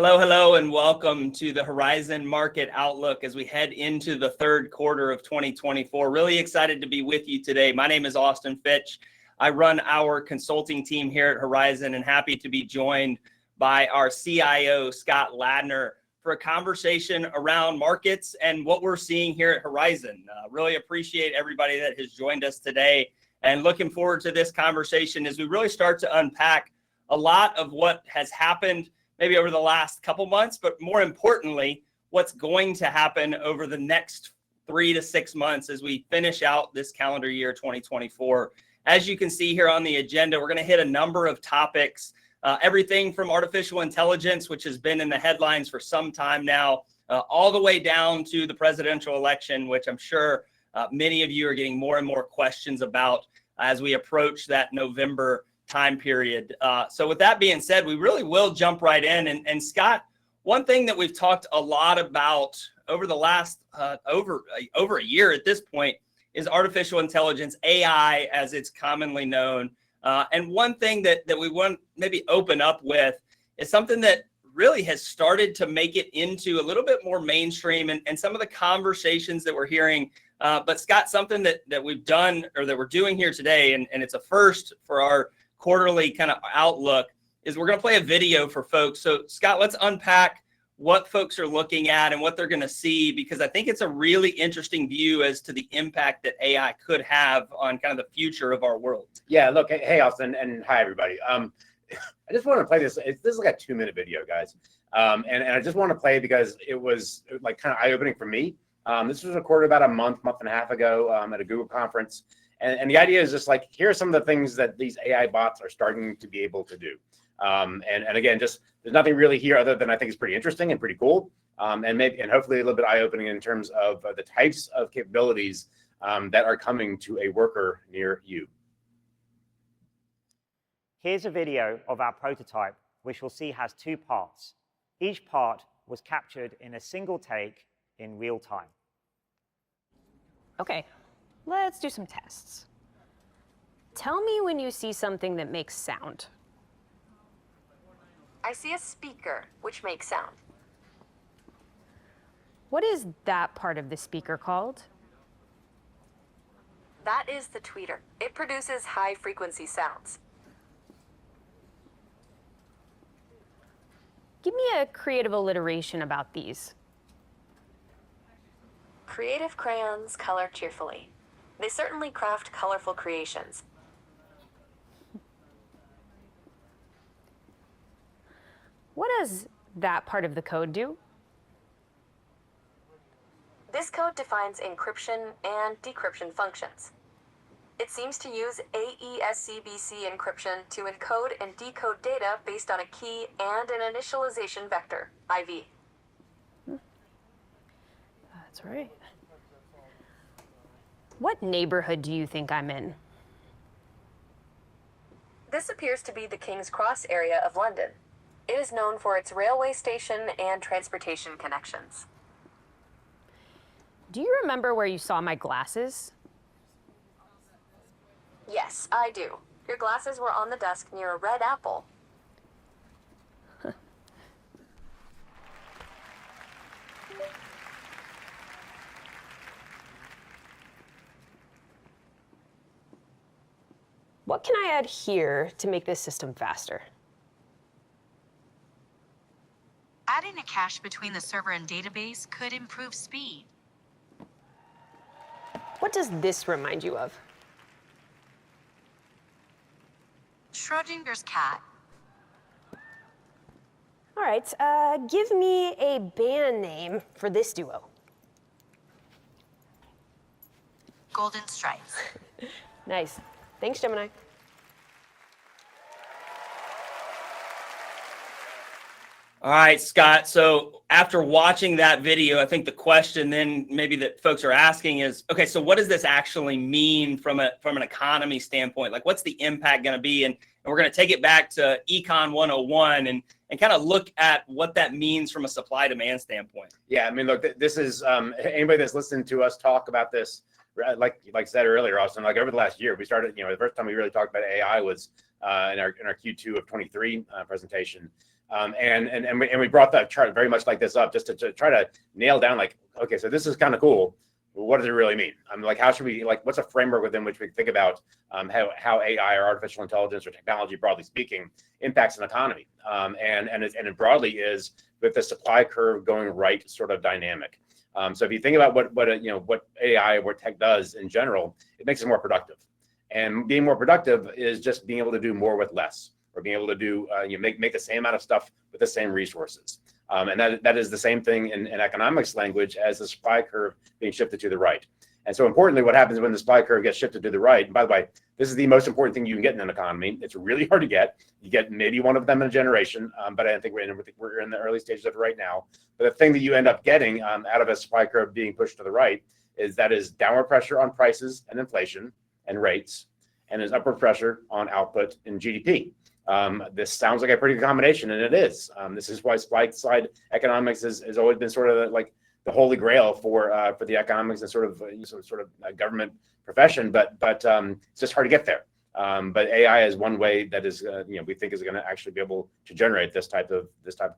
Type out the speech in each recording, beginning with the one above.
Hello, and welcome to the Horizon Market Outlook as we head into the third quarter of 2024. Really excited to be with you today. My name is Austin Fitch. I run our consulting team here at Horizon and happy to be joined by our CIO, Scott Ladner, for a conversation around markets and what we're seeing here at Horizon. Really appreciate everybody that has joined us today and looking forward to this conversation as we really start to unpack a lot of what has happened maybe over the last couple months, but more importantly, what's going to happen over the next 3 to 6 months as we finish out this calendar year 2024. As you can see here on the agenda, we're going to hit a number of topics, everything from artificial intelligence, which has been in the headlines for some time now, all the way down to the presidential election, which I'm sure many of you are getting more and more questions about as we approach that November time period. So with that being said, we really will jump right in. And Scott, one thing that we've talked a lot about over the last over a year at this point is artificial intelligence, AI as it's commonly known. And one thing that we want to maybe open up with is something that really has started to make it into a little bit more mainstream and some of the conversations that we're hearing. But Scott, something that we've done or that we're doing here today, and it's a first for our quarterly kind of outlook, is we're going to play a video for folks. So Scott, let's unpack what folks are looking at and what they're going to see, because I think it's a really interesting view as to the impact that AI could have on kind of the future of our world. Yeah, look, hey Austin, and hi everybody. I just want to play this. This is like a 2-minute video, guys. And I just want to play it because it was like kind of eye-opening for me. This was recorded about a month and a half ago at a Google conference. And the idea is just like, here are some of the things that these AI bots are starting to be able to do. And again, just there's nothing really here other than I think it's pretty interesting and pretty cool. And hopefully a little bit eye-opening in terms of the types of capabilities that are coming to a worker near you. Here's a video of our prototype, which we'll see has 2 parts. Each part was captured in a single take in real time. Okay, let's do some tests. Tell me when you see something that makes sound. I see a speaker, which makes sound. What is that part of the speaker called? That is the tweeter. It produces high-frequency sounds. Give me a creative alliteration about these. Creative crayons color cheerfully. They certainly craft colorful creations. What does that part of the code do? This code defines encryption and decryption functions. It seems to use AES-CBC encryption to encode and decode data based on a key and an initialization vector, IV. That's right. What neighborhood do you think I'm in? This appears to be the King's Cross area of London. It is known for its railway station and transportation connections. Do you remember where you saw my glasses? Yes, I do. Your glasses were on the desk near a red apple. What can I add here to make this system faster? Adding a cache between the server and database could improve speed. What does this remind you of? Schrodinger's cat. All right, give me a band name for this duo. Golden Stripes. Nice. Thanks, Gemini. All right, Scott. So after watching that video, I think the question then maybe that folks are asking is, okay, so what does this actually mean from an economy standpoint? Like, what's the impact going to be? And we're going to take it back to Econ 101 and kind of look at what that means from a supply demand standpoint. Yeah, I mean, look, this is anybody that's listened to us talk about this, like I said earlier, Austin, like over the last year, we started, the first time we really talked about AI was in our Q2 of 23 presentation. And we brought that chart very much like this up just to try to nail down, like, okay, so this is kind of cool. Well, what does it really mean? Like, how should we, like, what's a framework within which we think about how AI or artificial intelligence or technology, broadly speaking, impacts an economy? And it broadly is with the supply curve going right sort of dynamic. So if you think about what AI or what tech does in general, it makes us more productive. And being more productive is just being able to do more with less, or being able to do make the same amount of stuff with the same resources. And that is the same thing in economics language as the supply curve being shifted to the right. And so importantly, what happens when the supply curve gets shifted to the right, and by the way, this is the most important thing you can get in an economy. It's really hard to get. You get maybe one of them in a generation, but I think we're in the early stages of it right now. But the thing that you end up getting out of a supply curve being pushed to the right is downward pressure on prices and inflation and rates, and there's upward pressure on output and GDP. This sounds like a pretty good combination, and it is. This is why supply side economics has always been sort of like the holy grail for the economics and sort of government profession. But it's just hard to get there. But AI is one way that is we think is going to actually be able to generate this type of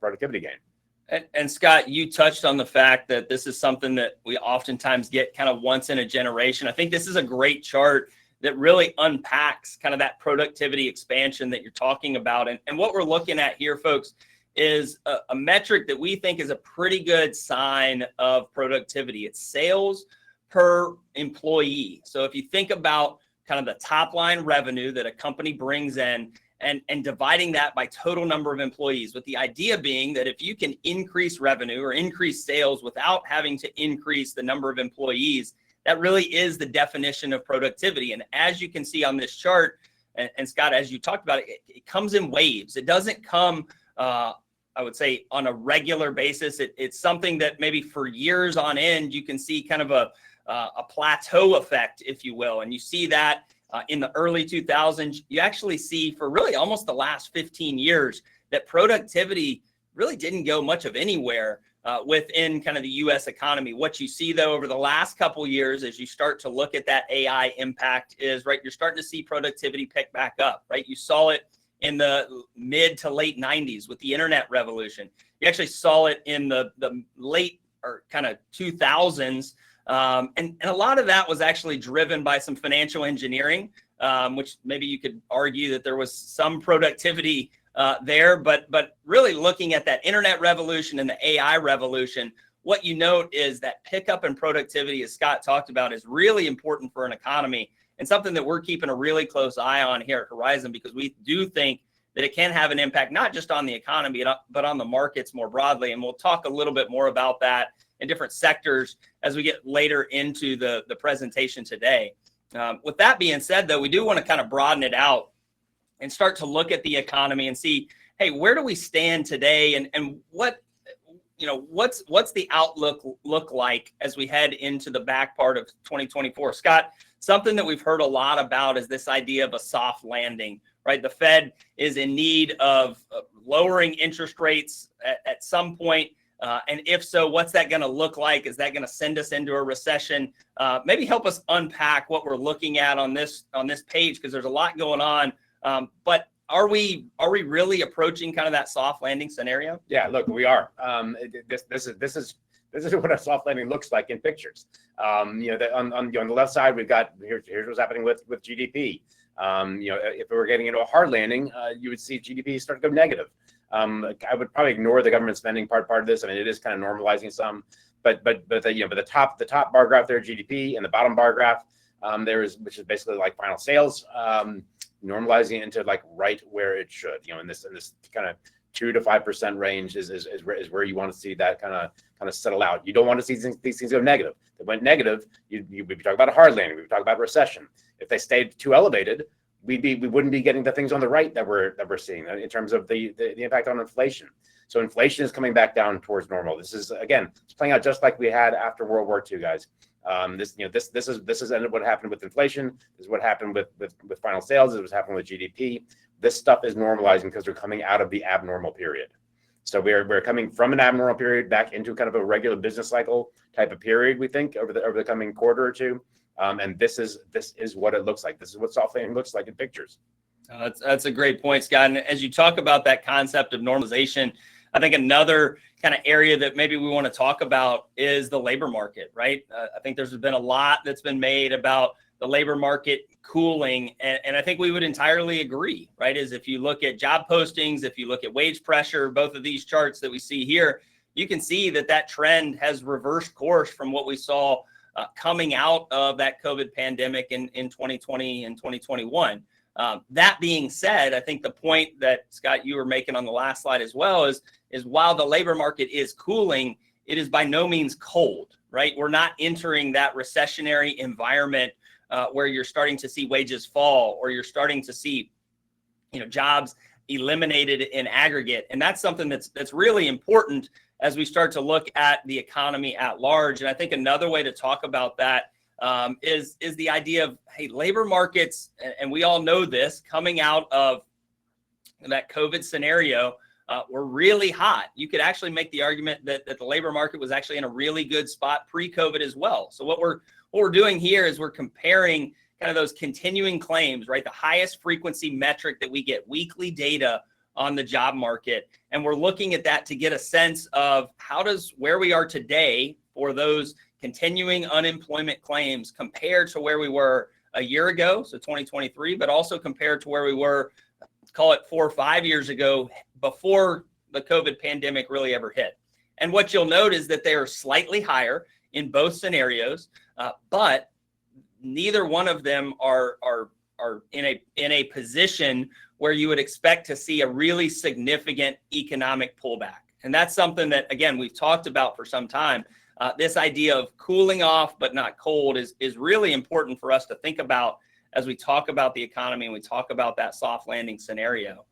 productivity gain. And Scott, you touched on the fact that this is something that we oftentimes get kind of once in a generation. I think this is a great chart that really unpacks kind of that productivity expansion that you're talking about. And what we're looking at here, folks, is a metric that we think is a pretty good sign of productivity. It's sales per employee. So if you think about kind of the top line revenue that a company brings in and dividing that by total number of employees, with the idea being that if you can increase revenue or increase sales without having to increase the number of employees, that really is the definition of productivity. And as you can see on this chart, and Scott, as you talked about, it comes in waves. It doesn't come, I would say, on a regular basis. It's something that maybe for years on end, you can see kind of a plateau effect, if you will. And you see that in the early 2000s. You actually see for really almost the last 15 years that productivity really didn't go much of anywhere within kind of the U.S. economy. What you see, though, over the last couple of years, as you start to look at that AI impact is, right, you're starting to see productivity pick back up, right? You saw it in the mid to late 90s with the internet revolution. You actually saw it in the late or kind of 2000s. And a lot of that was actually driven by some financial engineering, which maybe you could argue that there was some productivity there, but really looking at that internet revolution and the AI revolution, what you note is that pickup in productivity, as Scott talked about, is really important for an economy and something that we're keeping a really close eye on here at Horizon, because we do think that it can have an impact, not just on the economy, but on the markets more broadly. And we'll talk a little bit more about that in different sectors as we get later into the presentation today. With that being said, though, we do want to kind of broaden it out and start to look at the economy and see, hey, where do we stand today, and what's the outlook look like as we head into the back part of 2024? Scott, something that we've heard a lot about is this idea of a soft landing, right? The Fed is in need of lowering interest rates at some point. And if so, what's that going to look like? Is that going to send us into a recession? Maybe help us unpack what we're looking at on this page, because there's a lot going on. But are we really approaching kind of that soft landing scenario? Yeah, look, we are. This is what a soft landing looks like in pictures. On the left side, we've got here's what's happening with GDP. If we were getting into a hard landing, you would see GDP start to go negative. I would probably ignore the government spending part of this. I mean, it is kind of normalizing some, but the top bar graph there, GDP, and the bottom bar graph which is basically like final sales, normalizing into like right where it should. In this kind of 2 to 5% range is where you want to see that kind of settle out. You don't want to see these things go negative. If they went negative, we'd be talking about a hard landing. We'd be talking about recession. If they stayed too elevated, we wouldn't be getting the things on the right that we're seeing in terms of the impact on inflation. So inflation is coming back down towards normal. This is, again, it's playing out just like we had after World War II, guys. This is what happened with inflation. This is what happened with final sales. This is what's happened with GDP. This stuff is normalizing because we're coming out of the abnormal period. So we're coming from an abnormal period back into kind of a regular business cycle type of period, we think, over the coming quarter or two. And this is what it looks like. This is what soft landing looks like in pictures. That's a great point, Scott. And as you talk about that concept of normalization, I think another kind of area that maybe we want to talk about is the labor market, right? I think there's been a lot that's been made about the labor market cooling. And I think we would entirely agree, right? Is if you look at job postings, if you look at wage pressure, both of these charts that we see here, you can see that that trend has reversed course from what we saw coming out of that COVID pandemic in 2020 and 2021. That being said, I think the point that, Scott, you were making on the last slide as well is while the labor market is cooling, it is by no means cold, right? We're not entering that recessionary environment where you're starting to see wages fall or you're starting to see, jobs eliminated in aggregate. And that's something that's really important as we start to look at the economy at large. And I think another way to talk about that is the idea of, hey, labor markets, and we all know this, coming out of that COVID scenario, were really hot. You could actually make the argument that the labor market was actually in a really good spot pre-COVID as well. So what we're doing here is we're comparing kind of those continuing claims, right? The highest frequency metric that we get, weekly data on the job market. And we're looking at that to get a sense of how does where we are today for those continuing unemployment claims compared to where we were a year ago, so 2023, but also compared to where we were, call it 4 or 5 years ago, before the COVID pandemic really ever hit. And what you'll note is that they are slightly higher in both scenarios, but neither one of them are in a position where you would expect to see a really significant economic pullback. And that's something that, again, we've talked about for some time. This idea of cooling off but not cold is really important for us to think about as we talk about the economy and we talk about that soft landing scenario.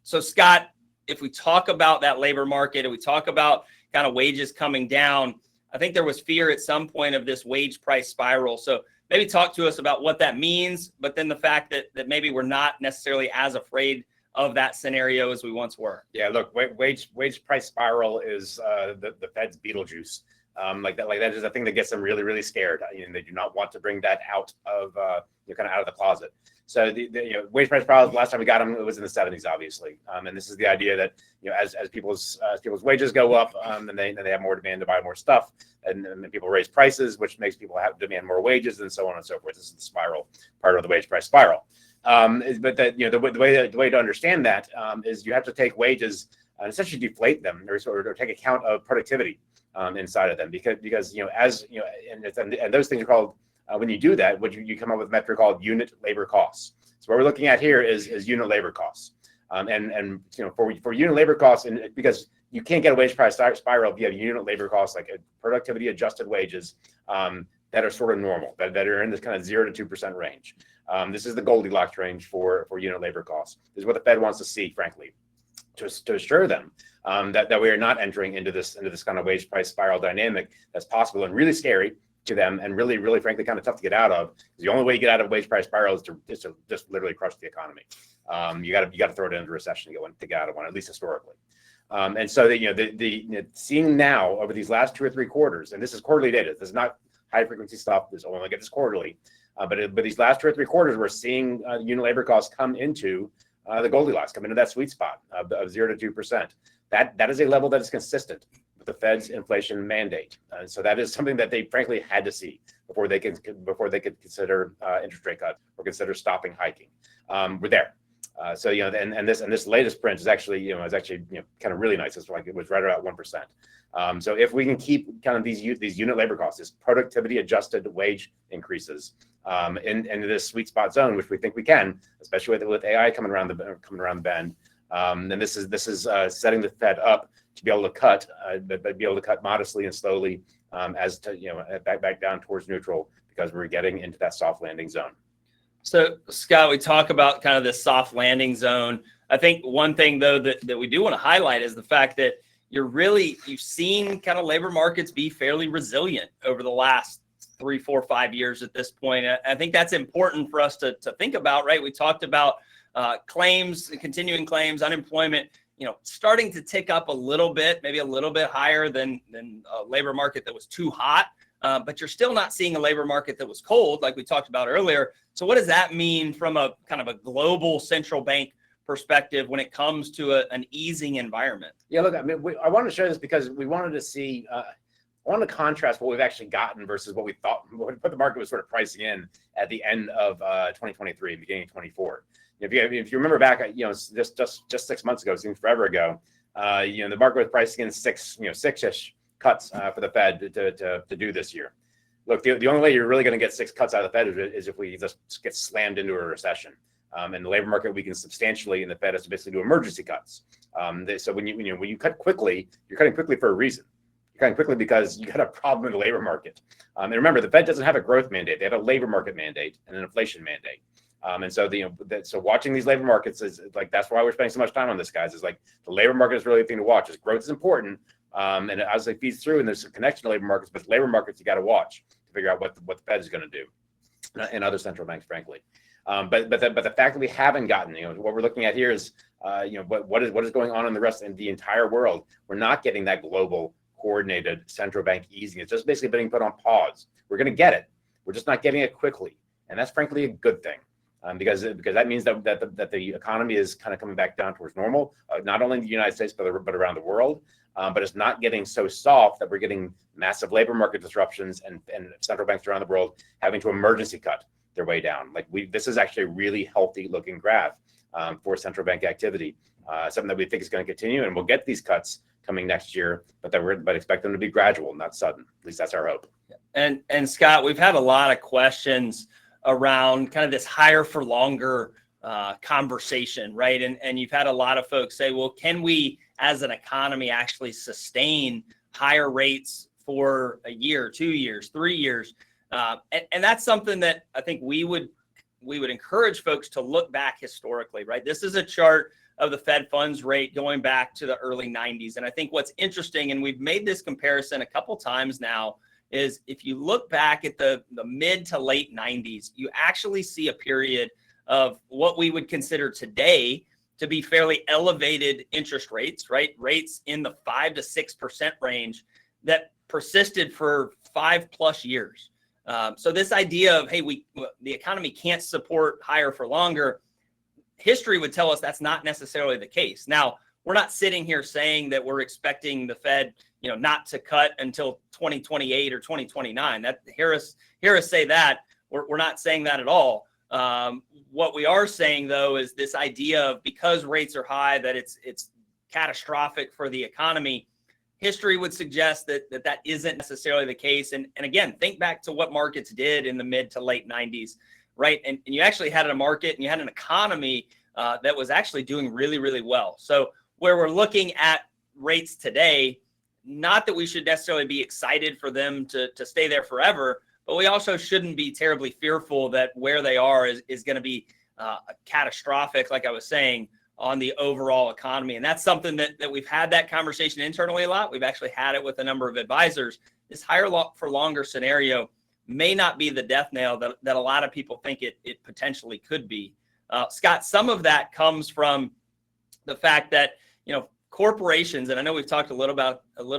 So Scott, if we talk about that labor market and we talk about kind of wages coming down, I think there was fear at some point of this wage price spiral. So maybe talk to us about what that means, but then the fact that maybe we're not necessarily as afraid of that scenario as we once were. Yeah, look, wage price spiral is the Fed's Beetlejuice. Like that is a thing that gets them really, really scared. They do not want to bring that out of kind of out of the closet. So the wage price spiral, last time we got them, it was in the 70s, obviously. And this is the idea that as people's wages go up, then they have more demand to buy more stuff, and people raise prices, which makes people have demand more wages, and so on and so forth. This is the spiral part of the wage price spiral. But that the way to understand that is you have to take wages and essentially deflate them, or take account of productivity inside of them, because and those things are called when you do that, you come up with a metric called unit labor costs. So what we're looking at here is unit labor costs, and for unit labor costs, and because you can't get a wage price spiral via unit labor costs, like productivity adjusted wages that are sort of normal, that are in this kind of 0 to 2% range. This is the Goldilocks range for unit labor costs. This is what the Fed wants to see, frankly, to assure them that we are not entering into this kind of wage price spiral dynamic that's possible and really scary to them, and really, really, frankly, kind of tough to get out of. Because the only way you get out of wage price spiral is to just literally crush the economy. You got to throw it into recession to get out of one, at least historically. And so seeing now over these last 2 or 3 quarters, and this is quarterly data. This is not high frequency stuff. This only get this quarterly. But these last 2 or 3 quarters, we're seeing unit labor costs come into the Goldilocks, come into that sweet spot of 0 to 2%. That is a level that is consistent with the Fed's inflation mandate. So that is something that they frankly had to see before they could consider interest rate cuts or consider stopping hiking. We're there. So and this latest print is actually kind of really nice. It's like it was right about 1%. So if we can keep kind of these unit labor costs, this productivity adjusted wage increases in this sweet spot zone, which we think we can, especially with AI coming around the bend, then this is setting the Fed up to be able to cut, but be able to cut modestly and slowly as to back down towards neutral, because we're getting into that soft landing zone. So, Scott, we talk about kind of this soft landing zone. I think one thing, though, that we do want to highlight is the fact that you've seen kind of labor markets be fairly resilient over the last 3, 4, 5 years at this point. I think that's important for us to think about, right? We talked about claims, continuing claims, unemployment, starting to tick up a little bit, maybe a little bit higher than a labor market that was too hot. but you're still not seeing a labor market that was cold, like we talked about earlier. So what does that mean from a kind of a global central bank perspective when it comes to an easing environment? Yeah, look, I mean, I wanted to share this because we wanted to see, I wanted to contrast what we've actually gotten versus what we thought, what the market was sort of pricing in at the end of 2023, beginning of 24. If you remember back, just 6 months ago, it seems forever ago, the market was pricing in six-ish cuts for the Fed to do this year. Look, the only way you're really going to get 6 cuts out of the Fed is if we just get slammed into a recession. And the labor market weakens substantially, and the Fed has to basically do emergency cuts. So when you cut quickly, you're cutting quickly for a reason. You're cutting quickly because you got a problem in the labor market. And remember, the Fed doesn't have a growth mandate; they have a labor market mandate and an inflation mandate. And so so watching these labor markets is like, that's why we're spending so much time on this, guys. Is like the labor market is really the thing to watch. Is growth is important, and it obviously feeds through, and there's a connection to labor markets, but labor markets you got to watch to figure out what the Fed is going to do, and other central banks, frankly. But the fact that we haven't gotten, what we're looking at here is, what is going on in the rest of the entire world. We're not getting that global coordinated central bank easing. It's just basically being put on pause. We're going to get it. We're just not getting it quickly, and that's frankly a good thing, because that means that the economy is kind of coming back down towards normal, not only in the United States but around the world. But it's not getting so soft that we're getting massive labor market disruptions and central banks around the world having to emergency cut their way down. This is actually a really healthy looking graph for central bank activity, something that we think is going to continue, and we'll get these cuts coming next year, but expect them to be gradual, not sudden. At least that's our hope. And Scott, we've had a lot of questions around kind of this higher for longer conversation, right? And you've had a lot of folks say, well, can we as an economy actually sustain higher rates for a year, 2 years, 3 years? And that's something that I think we would encourage folks to look back historically, right? This is a chart of the Fed funds rate going back to the early 90s. And I think what's interesting, and we've made this comparison a couple times now, is if you look back at the mid to late 90s, you actually see a period of what we would consider today to be fairly elevated interest rates, right? Rates in the 5 to 6% range that persisted for 5+ years. So this idea of, hey, the economy can't support higher for longer, history would tell us that's not necessarily the case. Now, we're not sitting here saying that we're expecting the Fed, not to cut until 2028 or 2029. Hear us say that. We're not saying that at all. What we are saying, though, is this idea of, because rates are high, that it's catastrophic for the economy. History would suggest that isn't necessarily the case. And again, think back to what markets did in the mid to late 90s, right? And you actually had a market and you had an economy that was actually doing really, really well. So where we're looking at rates today, not that we should necessarily be excited for them to stay there forever, but we also shouldn't be terribly fearful that where they are is going to be catastrophic, like I was saying, on the overall economy. And that's something that we've had that conversation internally a lot. We've actually had it with a number of advisors. This higher for longer scenario may not be the death nail that a lot of people think it potentially could be. Scott, some of that comes from the fact that, corporations, and I know we've talked a little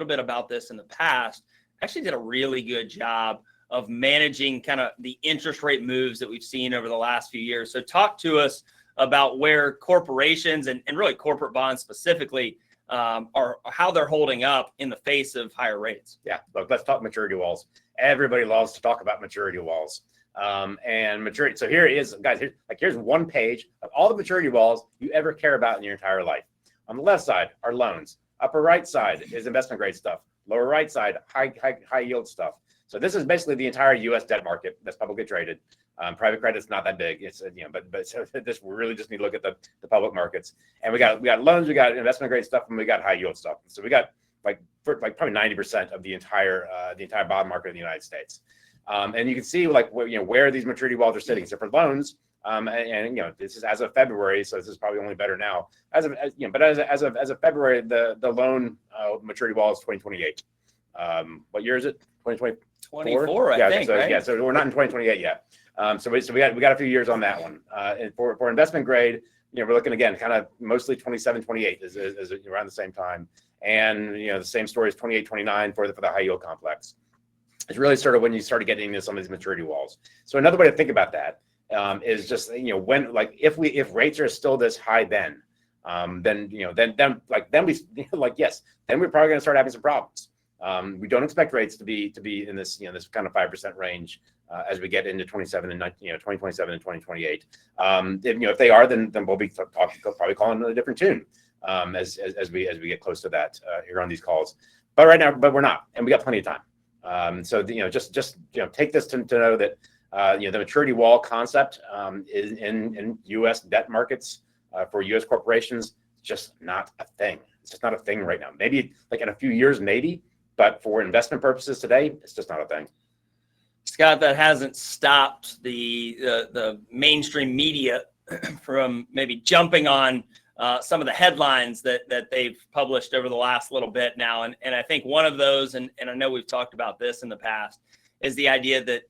bit about this in the past, actually did a really good job of managing kind of the interest rate moves that we've seen over the last few years. So talk to us about where corporations and really corporate bonds specifically are, how they're holding up in the face of higher rates. Yeah, look, let's talk maturity walls. Everybody loves to talk about maturity walls. And maturity. So here it is, guys. Here's one page of all the maturity walls you ever care about in your entire life. On the left side are loans. Upper right side is investment grade stuff. Lower right side, high yield stuff. So this is basically the entire U.S. debt market that's publicly traded. Private credit's not that big. It's but so this, we really just need to look at the public markets. And we got loans, we got investment grade stuff, and we got high yield stuff. So we got probably 90% of the entire bond market in the United States. And you can see where these maturity walls are sitting. So for loans, this is as of February, so this is probably only better now. As of February, the loan maturity wall is 2028. What year is it? 2024, I think. Right? Yeah, so we're not in 2028 yet. So we got a few years on that one. And for investment grade, we're looking again, kind of mostly 27, 28 is around the same time. And the same story is 28, 29 for the high yield complex. It's really sort of when you started getting into some of these maturity walls. So another way to think about that is just, when, like, if rates are still this high, then we yes, then we're probably going to start having some problems. We don't expect rates to be in this this kind of 5% range as we get into 2027 and 2028. If they are, then we'll be probably calling a different tune as we get close to that here on these calls. But right now, we're not, and we got plenty of time. So just take this to know that the maturity wall concept is in U.S. debt markets for U.S. corporations, just not a thing. It's just not a thing right now. Maybe like in a few years, maybe, but for investment purposes today, it's just not a thing. Scott, that hasn't stopped the mainstream media from maybe jumping on some of the headlines that they've published over the last little bit now. And I think one of those, and I know we've talked about this in the past, is the idea that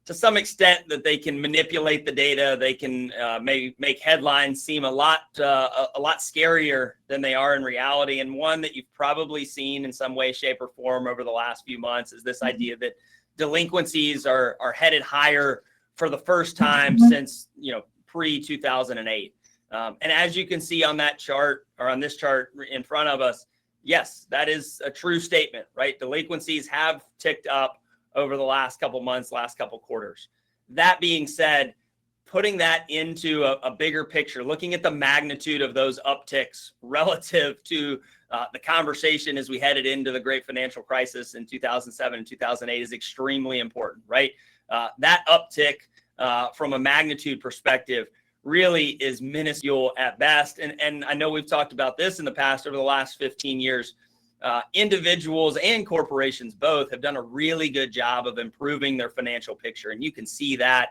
to some extent that they can manipulate the data, they can maybe make headlines seem a lot scarier than they are in reality. And one that you've probably seen in some way, shape, or form over the last few months is this idea that delinquencies are headed higher for the first time since pre-2008. And as you can see on that chart, or on this chart in front of us, yes, that is a true statement, right? Delinquencies have ticked up over the last couple months, last couple quarters. That being said, putting that into a bigger picture, looking at the magnitude of those upticks relative to the conversation as we headed into the great financial crisis in 2007 and 2008 is extremely important, right? That uptick from a magnitude perspective really is minuscule at best. And I know we've talked about this in the past over the last 15 years. Individuals and corporations both have done a really good job of improving their financial picture. And you can see that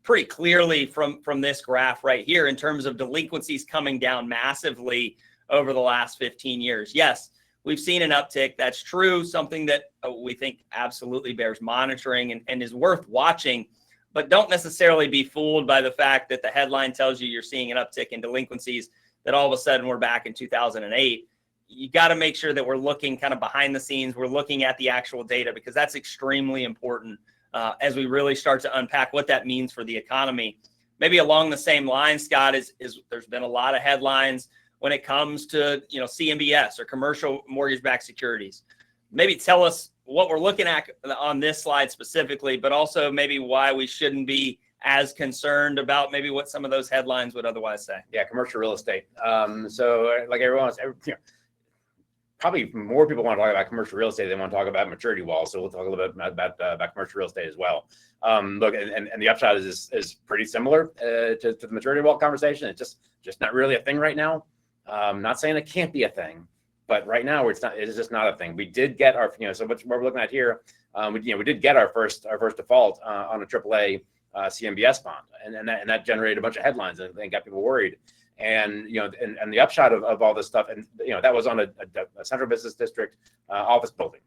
pretty clearly from this graph right here in terms of delinquencies coming down massively over the last 15 years. Yes, we've seen an uptick. That's true. Something that we think absolutely bears monitoring and is worth watching. But don't necessarily be fooled by the fact that the headline tells you you're seeing an uptick in delinquencies, that all of a sudden we're back in 2008. You got to make sure that we're looking kind of behind the scenes. We're looking at the actual data, because that's extremely important as we really start to unpack what that means for the economy. Maybe along the same line, Scott, is there's been a lot of headlines when it comes to CMBS or commercial mortgage-backed securities. Maybe tell us what we're looking at on this slide specifically, but also maybe why we shouldn't be as concerned about maybe what some of those headlines would otherwise say. Yeah, commercial real estate. So like everyone else, probably more people want to talk about commercial real estate than want to talk about maturity walls. So we'll talk a little bit about commercial real estate as well. Look, and the upshot is pretty similar to the maturity wall conversation. It's just not really a thing right now. Not saying it can't be a thing, but right now it's not. It is just not a thing. We did get our, so what we're looking at here, we did get our first default on a AAA CMBS bond, and that generated a bunch of headlines and got people worried. And and the upshot of all this stuff, and that was on a central business district office building,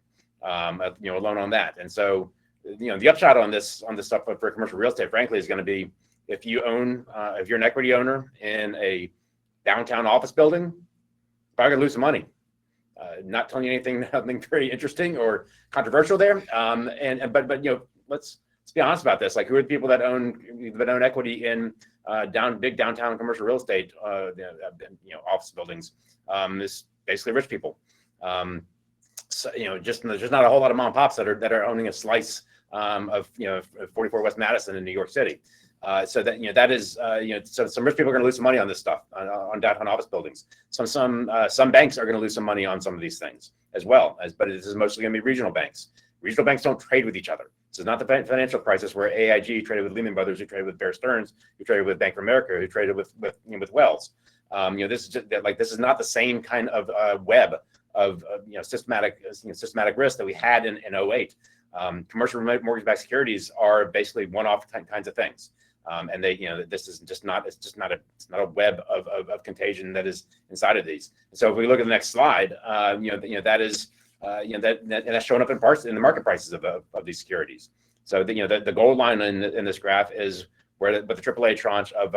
a loan on that. And so the upshot on this stuff for commercial real estate, frankly, is going to be if you're an equity owner in a downtown office building, probably gonna lose some money. Not telling you nothing very interesting or controversial there. But let's be honest about this. Like, who are the people that own equity in big downtown commercial real estate, office buildings? It's basically rich people. So there's not a whole lot of mom and pops that are owning a slice of 44 West Madison in New York City. So that is so some rich people are going to lose some money on this stuff on downtown office buildings. Some banks are going to lose some money on some of these things as well. But this is mostly going to be regional banks. Regional banks don't trade with each other. This is not the financial crisis where AIG traded with Lehman Brothers, who traded with Bear Stearns, who traded with Bank of America, who traded with Wells. This is just this is not the same kind of web of systematic risk that we had in 2008. Commercial mortgage-backed securities are basically one-off kinds of things. And this is just not. It's not a web of contagion that is inside of these. So if we look at the next slide, that is that's showing up in the market prices of these securities. So the gold line in this graph is where the AAA tranche of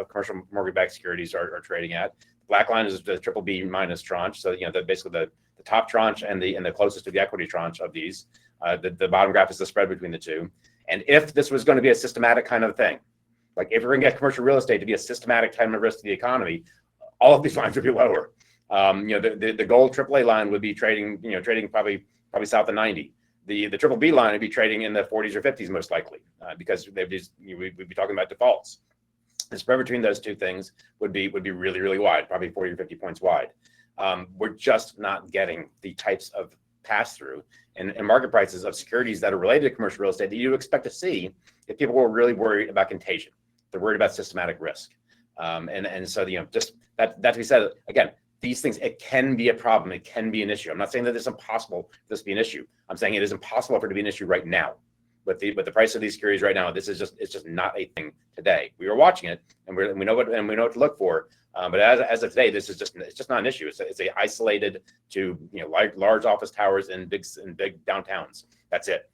commercial mortgage-backed securities are trading at. The black line is the triple B minus tranche. So, basically the top tranche and the closest to the equity tranche of these. The bottom graph is the spread between the two. And if this was going to be a systematic kind of thing, like if we're going to get commercial real estate to be a systematic time of risk to the economy, all of these lines would be lower. The gold AAA line would be trading probably south of 90. The triple B line would be trading in the 40s or 50s most likely, because we'd be talking about defaults. The spread between those two things would be really, really wide, probably 40 or 50 points wide. We're just not getting the types of pass-through and market prices of securities that are related to commercial real estate that you expect to see if people were really worried about contagion. They're worried about systematic risk. And so, just that to be said, again, these things, it can be a problem. It can be an issue. I'm not saying that it's impossible for this to be an issue. I'm saying it is impossible for it to be an issue right now. But the price of these securities right now, it's just not a thing today. We are watching it, and we know what to look for. But as of today, it's just not an issue. It's a isolated to large office towers in big downtowns. That's it.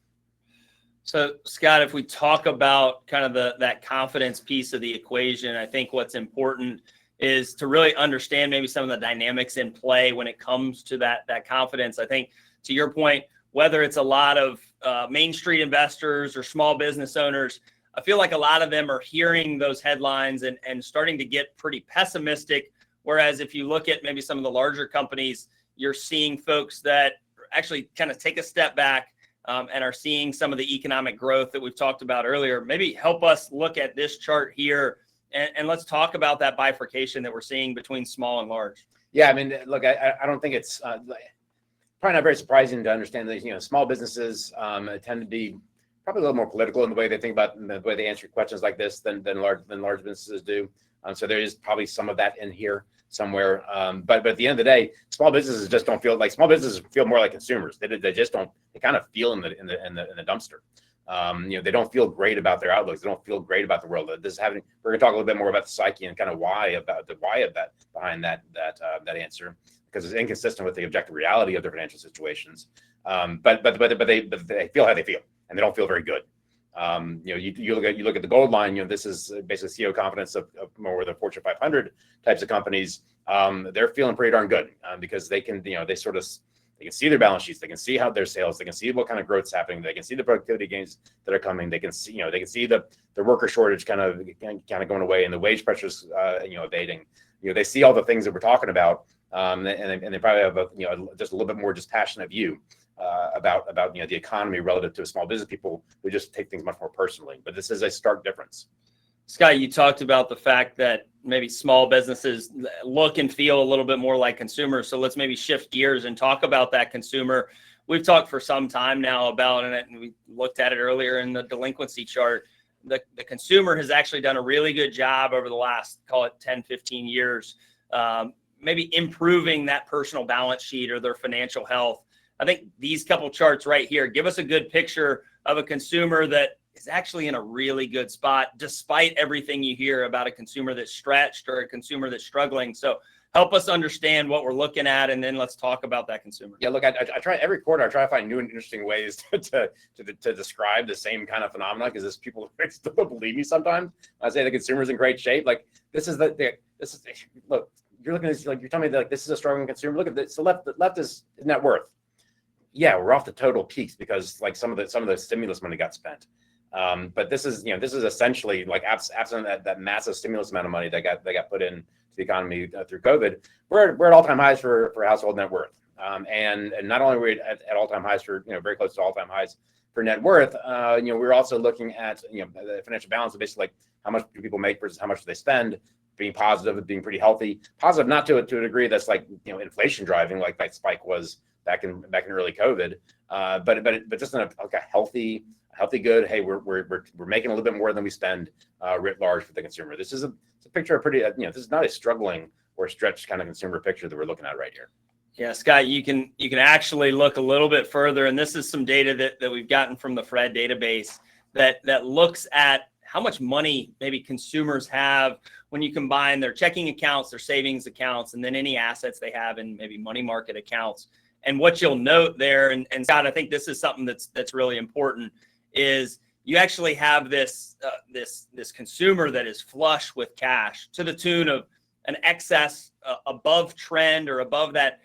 So Scott, if we talk about kind of that confidence piece of the equation, I think what's important is to really understand maybe some of the dynamics in play when it comes to that confidence. I think to your point, whether it's a lot of Main Street investors or small business owners, I feel like a lot of them are hearing those headlines and starting to get pretty pessimistic. Whereas if you look at maybe some of the larger companies, you're seeing folks that actually kind of take a step back and are seeing some of the economic growth that we've talked about earlier. Maybe help us look at this chart here and let's talk about that bifurcation that we're seeing between small and large. Yeah, I mean, look, I don't think it's probably not very surprising to understand that small businesses tend to be probably a little more political in the way they think about, the way they answer questions like this than large businesses do. So there is probably some of that in here somewhere. But at the end of the day, small businesses just don't feel like small businesses feel more like consumers. They just don't. They kind of feel in the dumpster. They don't feel great about their outlooks. They don't feel great about the world. We're going to talk a little bit more about the psyche and kind of why of that behind that answer, because it's inconsistent with the objective reality of their financial situations. But they feel how they feel, and they don't feel very good. You look at the gold line. This is basically CEO confidence of more of the Fortune 500 types of companies. They're feeling pretty darn good because they can they can see their balance sheets. They can see how their sales. They can see what kind of growth's happening. They can see the productivity gains that are coming. They can see the worker shortage kind of going away and the wage pressures abating. They see all the things that we're talking about, and they probably have just a little bit more passionate view about the economy relative to small business people who just take things much more personally. But this is a stark difference. Scott, you talked about the fact that maybe small businesses look and feel a little bit more like consumers. So let's maybe shift gears and talk about that consumer. We've talked for some time now about it, and we looked at it earlier in the delinquency chart. The consumer has actually done a really good job over the last, call it 10, 15 years, maybe improving that personal balance sheet or their financial health. I think these couple charts right here give us a good picture of a consumer that is actually in a really good spot, despite everything you hear about a consumer that's stretched or a consumer that's struggling. So help us understand what we're looking at, and then let's talk about that consumer. Yeah, look, I try every quarter. I try to find new and interesting ways to describe the same kind of phenomenon, because people still don't believe me sometimes. I say the consumer's in great shape. Like this is look. You're looking at this, like you're telling me that this is a struggling consumer. Look at this. The left is net worth. Yeah, we're off the total peaks because like some of the stimulus money got spent. But this is essentially like absent that massive stimulus amount of money that got put into the economy through COVID. We're at all-time highs for household net worth, and not only are we at all-time highs for very close to all-time highs for net worth, we're also looking at the financial balance of basically like how much do people make versus how much do they spend, being positive, being pretty healthy, positive not to a degree that's like inflation driving like that spike was back in early COVID, but just in a healthy good. Hey, we're making a little bit more than we spend writ large for the consumer. This is a picture of pretty this is not a struggling or stretched kind of consumer picture that we're looking at right here. Yeah, Scott, you can actually look a little bit further, and this is some data that we've gotten from the Fred database that looks at how much money maybe consumers have when you combine their checking accounts, their savings accounts, and then any assets they have in maybe money market accounts. And what you'll note there, and Scott, I think this is something that's really important, is you actually have this consumer that is flush with cash to the tune of an excess above trend or above that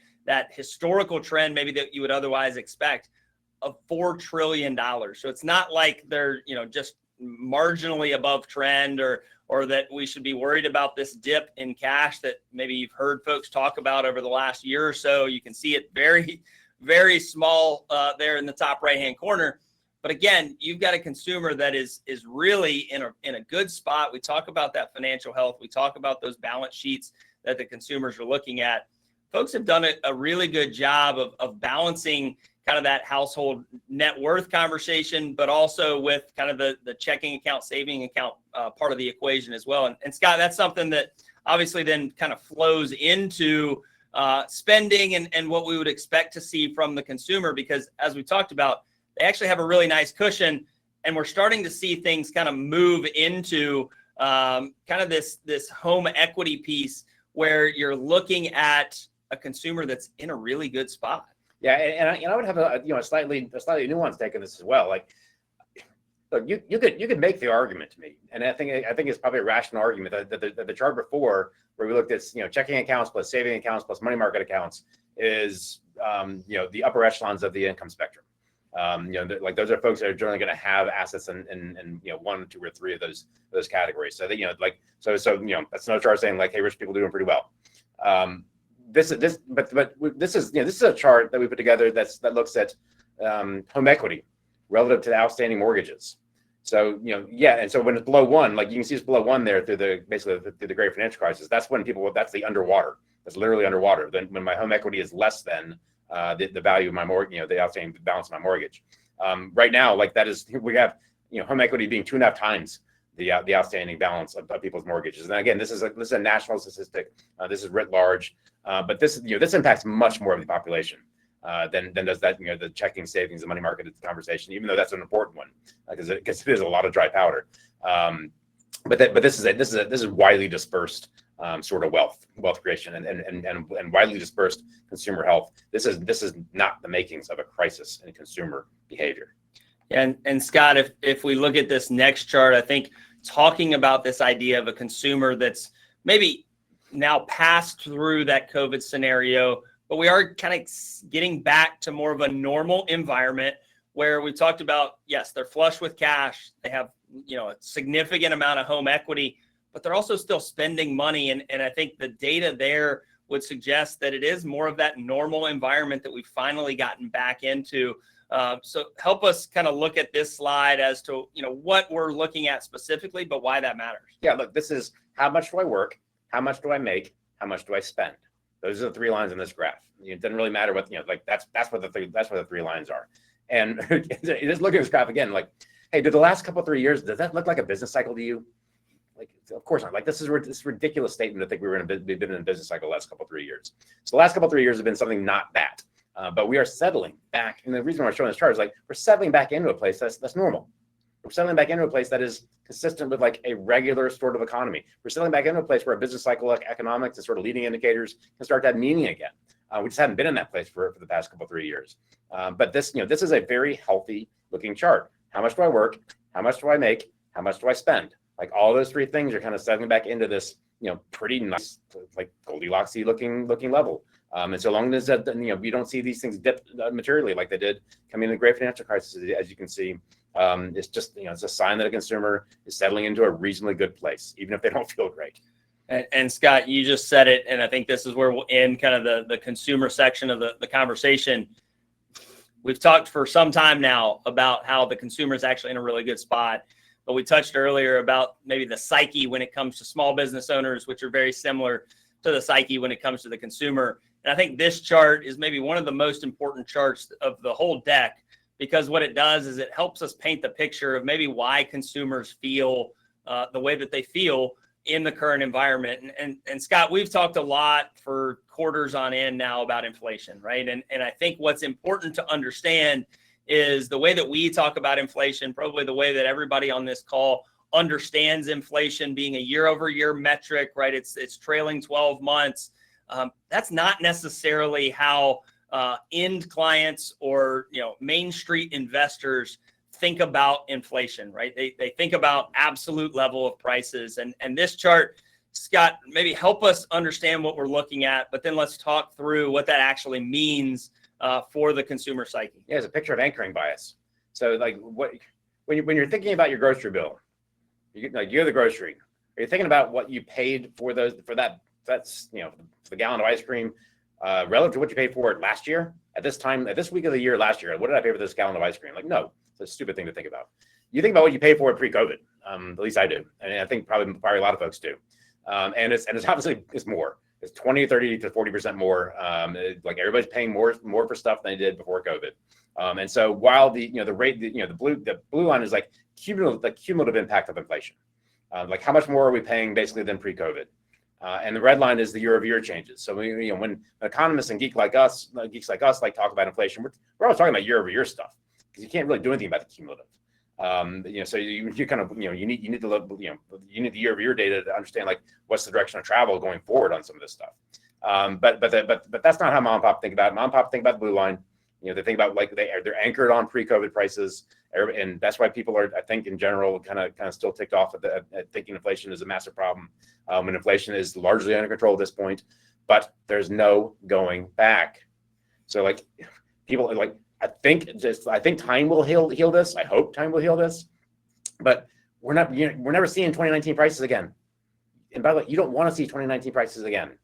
historical trend maybe that you would otherwise expect of $4 trillion. So it's not like they're, just marginally above trend or that we should be worried about this dip in cash that maybe you've heard folks talk about over the last year or so. You can see it very, very small there in the top right-hand corner. But again, you've got a consumer that is really in a good spot. We talk about that financial health. We talk about those balance sheets that the consumers are looking at. Folks have done a really good job of balancing kind of that household net worth conversation, but also with kind of the checking account, saving account part of the equation as well. And Scott, that's something that obviously then kind of flows into spending and what we would expect to see from the consumer, because as we talked about, they actually have a really nice cushion, and we're starting to see things kind of move into kind of this home equity piece where you're looking at a consumer that's in a really good spot. Yeah, and I would have a slightly nuanced take on this as well. Like, look, you could make the argument to me, and I think it's probably a rational argument that the chart before, where we looked at checking accounts plus saving accounts plus money market accounts, is the upper echelons of the income spectrum. Like those are folks that are generally going to have assets in 1, 2, or 3 of those categories. So that that's another chart saying like, hey, rich people doing pretty well. This is a chart that we put together that looks at home equity relative to the outstanding mortgages. So and so when it's below 1, like you can see it's below 1 there through the great financial crisis. That's when that's the underwater. That's literally underwater. Then when my home equity is less than the value of my mortgage, the outstanding balance of my mortgage. Right now, like we have home equity being 2.5 times the outstanding balance of people's mortgages. And again, this is a national statistic. This is writ large, but this impacts much more of the population than does that the checking, savings, and money market conversation. Even though that's an important one because it is a lot of dry powder. But this is widely dispersed sort of wealth creation and widely dispersed consumer health. This is not the makings of a crisis in consumer behavior. And Scott, if we look at this next chart, I think talking about this idea of a consumer that's maybe now passed through that COVID scenario, but we are kind of getting back to more of a normal environment where we talked about, yes, they're flush with cash. They have, a significant amount of home equity, but they're also still spending money. And I think the data there would suggest that it is more of that normal environment that we've finally gotten back into. So help us kind of look at this slide as to, what we're looking at specifically, but why that matters. Yeah, look, this is how much do I work? How much do I make? How much do I spend? Those are the 3 lines in this graph. It doesn't really matter what, that's what the 3 lines are. And just look at this graph again, like, hey, did the last couple 3 years, does that look like a business cycle to you? Like, of course not. Like, this is this ridiculous statement to think we've been in a business cycle the last couple 3 years. So the last couple 3 years have been something not that. But we are settling back. And the reason why I'm showing this chart is like, we're settling back into a place that's normal. We're settling back into a place that is consistent with like a regular sort of economy. We're settling back into a place where a business cycle like economics and sort of leading indicators can start to have meaning again. We just haven't been in that place for the past couple 3 years. But this is a very healthy looking chart. How much do I work? How much do I make? How much do I spend? Like all those 3 things are kind of settling back into this, pretty nice, like Goldilocks-y looking level. And so long as that, we don't see these things dip materially like they did coming into the great financial crisis, as you can see, it's just, it's a sign that a consumer is settling into a reasonably good place, even if they don't feel great. And Scott, you just said it, and I think this is where we'll end kind of the consumer section of the conversation. We've talked for some time now about how the consumer is actually in a really good spot, but we touched earlier about maybe the psyche when it comes to small business owners, which are very similar to the psyche when it comes to the consumer. And I think this chart is maybe one of the most important charts of the whole deck, because what it does is it helps us paint the picture of maybe why consumers feel the way that they feel in the current environment. And Scott, we've talked a lot for quarters on end now about inflation, right? And I think what's important to understand is the way that we talk about inflation, probably the way that everybody on this call understands inflation being a year-over-year metric, right? It's trailing 12 months. That's not necessarily how end clients or Main Street investors think about inflation, right? They think about absolute level of prices, and this chart Scott, maybe help us understand what we're looking at, but then let's talk through what that actually means for the consumer psyche. Yeah, it's a picture of anchoring bias. So like when you're thinking about your grocery bill, you go to the grocery, are you thinking about what you paid for that's the gallon of ice cream relative to what you paid for it last year at this week of the year last year? What did I pay for this gallon of ice cream? Like, no, it's a stupid thing to think about. You think about what you paid for it pre-COVID. At least I do, and I think probably a lot of folks do. And it's obviously it's more. It's 20, 30 to 40% more. Like everybody's paying more for stuff than they did before COVID. And so while the blue line is like the cumulative impact of inflation, like how much more are we paying basically than pre-COVID? And the red line is the year-over-year changes. So when economists and geeks like us like talk about inflation, we're always talking about year-over-year stuff because you can't really do anything about the cumulative. So you kind of you need to look you need the year-over-year data to understand like what's the direction of travel going forward on some of this stuff. But that's not how mom and pop think about it. Mom and pop think about the blue line. They think about like they're anchored on pre-COVID prices, and that's why people are, I think, in general, kind of still ticked off at thinking inflation is a massive problem. When inflation is largely under control at this point, but there's no going back. So like people like. I think time will heal this. I hope time will heal this, but we're never seeing 2019 prices again. And by the way, you don't want to see 2019 prices again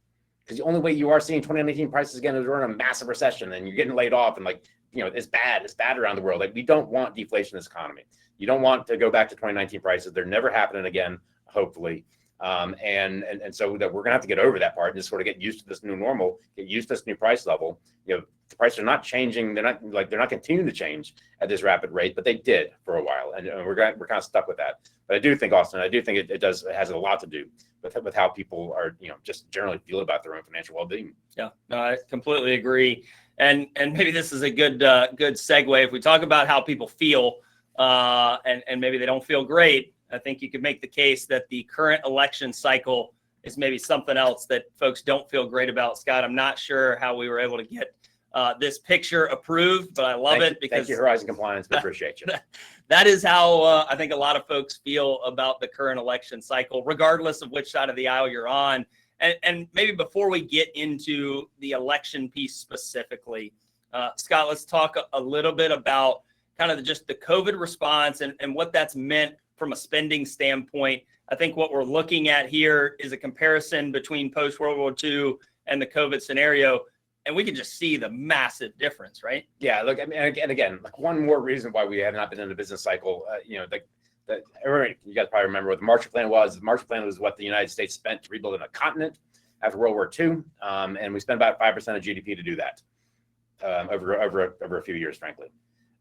because the only way you are seeing 2019 prices again is we're in a massive recession and you're getting laid off and like it's bad around the world. Like we don't want deflation in this economy. You don't want to go back to 2019 prices. They're never happening again, hopefully. And so that we're gonna have to get over that part and just sort of get used to this new normal, get used to this new price level. The prices are not changing. They're not continuing to change at this rapid rate, but they did for a while, and we're kind of stuck with that. But I do think, Austin, it has a lot to do with how people are, just generally feel about their own financial well-being. Yeah, no, I completely agree. And maybe this is a good segue if we talk about how people feel, and maybe they don't feel great. I think you could make the case that the current election cycle is maybe something else that folks don't feel great about. Scott, I'm not sure how we were able to get this picture approved, but I love it because thank you, Horizon Compliance. We appreciate you. That is how I think a lot of folks feel about the current election cycle, regardless of which side of the aisle you're on. And maybe before we get into the election piece specifically, Scott, let's talk a little bit about kind of just the COVID response and what that's meant from a spending standpoint. I think what we're looking at here is a comparison between post-World War II and the COVID scenario, and we can just see the massive difference, right? Yeah, look, I mean, and again, like one more reason why we have not been in a business cycle, you guys probably remember what the Marshall Plan was. The Marshall Plan was what the United States spent to rebuild a continent after World War II, and we spent about 5% of GDP to do that over a few years, frankly.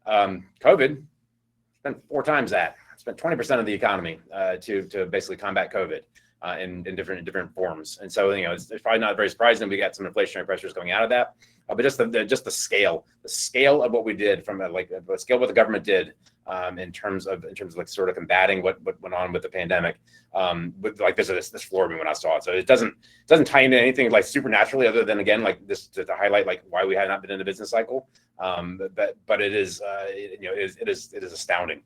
COVID spent 4 times that. Spent 20% of the economy to basically combat COVID in different forms. And so it's probably not very surprising we got some inflationary pressures going out of that. But just the scale of what we did from the scale of what the government did in terms of like sort of combating what went on with the pandemic. With like this floored me when I saw it. So it doesn't tie into anything like supernaturally other than again like this to highlight like why we have not been in a business cycle. But it is it is astounding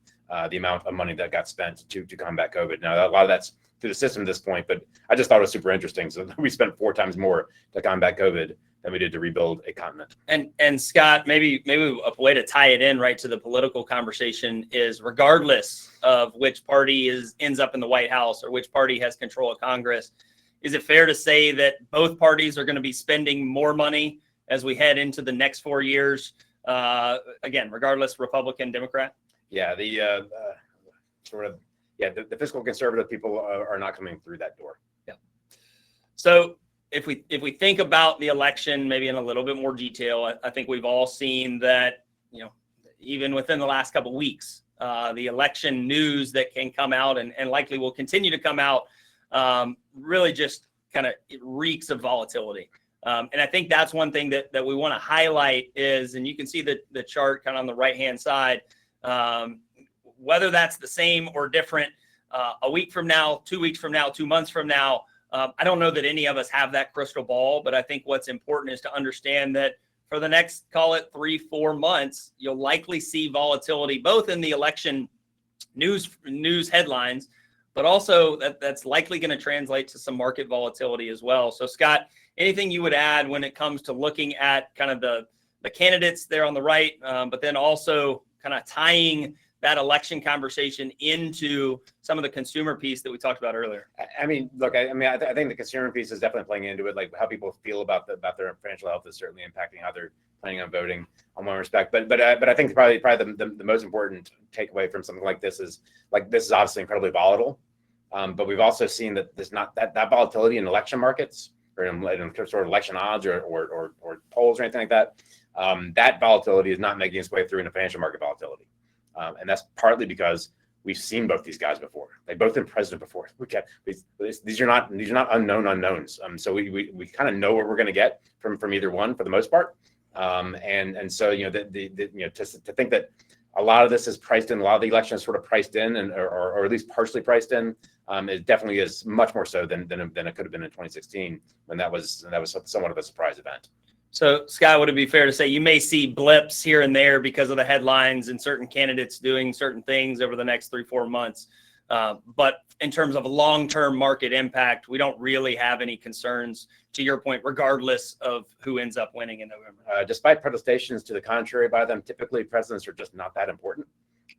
the amount of money that got spent to combat COVID. Now a lot of that's through the system at this point, but I just thought it was super interesting. So we spent 4 times more to combat COVID than we did to rebuild a continent. And Scott, maybe a way to tie it in right to the political conversation is regardless of which party ends up in the White House or which party has control of Congress, is it fair to say that both parties are going to be spending more money as we head into the next 4 years? Again, regardless, Republican, Democrat? Yeah, the fiscal conservative people are not coming through that door. Yeah. So if we think about the election, maybe in a little bit more detail, I think we've all seen that, even within the last couple of weeks, the election news that can come out and likely will continue to come out really just kind of reeks of volatility. And I think that's one thing that we want to highlight is, and you can see the chart kind of on the right-hand side, whether that's the same or different a week from now, 2 weeks from now, 2 months from now. I don't know that any of us have that crystal ball, but I think what's important is to understand that for the next, call it 3-4 months, you'll likely see volatility both in the election news headlines, but also that's likely going to translate to some market volatility as well. So Scott, anything you would add when it comes to looking at kind of the candidates there on the right, but then also kind of tying that election conversation into some of the consumer piece that we talked about earlier? I mean, look, I think the consumer piece is definitely playing into it. Like how people feel about their financial health is certainly impacting how they're planning on voting on one respect. But I think probably the most important takeaway from something like this is obviously incredibly volatile. But we've also seen that there's not that volatility in election markets or in sort of election odds or polls or anything like that. That volatility is not making its way through into financial market volatility. And that's partly because we've seen both these guys before. They've both been president before. These are not unknown unknowns. So we kind of know what we're going to get from either one for the most part. And so to think that a lot of this is priced in, a lot of the election is sort of priced in, or at least partially priced in. It definitely is much more so than it could have been in 2016 when that was somewhat of a surprise event. So, Scott, would it be fair to say you may see blips here and there because of the headlines and certain candidates doing certain things over the next 3-4 months? But in terms of long-term market impact, we don't really have any concerns, to your point, regardless of who ends up winning in November. Despite protestations to the contrary by them, typically presidents are just not that important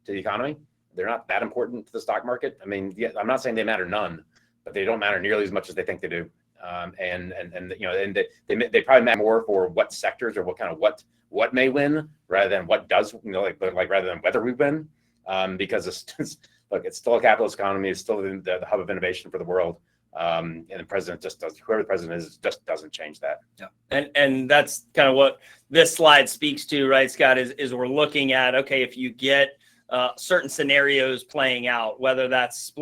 to the economy. They're not that important to the stock market. I mean, yeah, I'm not saying they matter none, but they don't matter nearly as much as they think they do. And they probably matter more for what sectors or what may win rather than what does, like rather than whether we win, because it's still a capitalist economy. It's still the hub of innovation for the world. And the president whoever the president is, just doesn't change that. Yeah. And that's kind of what this slide speaks to, right, Scott, is we're looking at, okay, if you get certain scenarios playing out, whether that's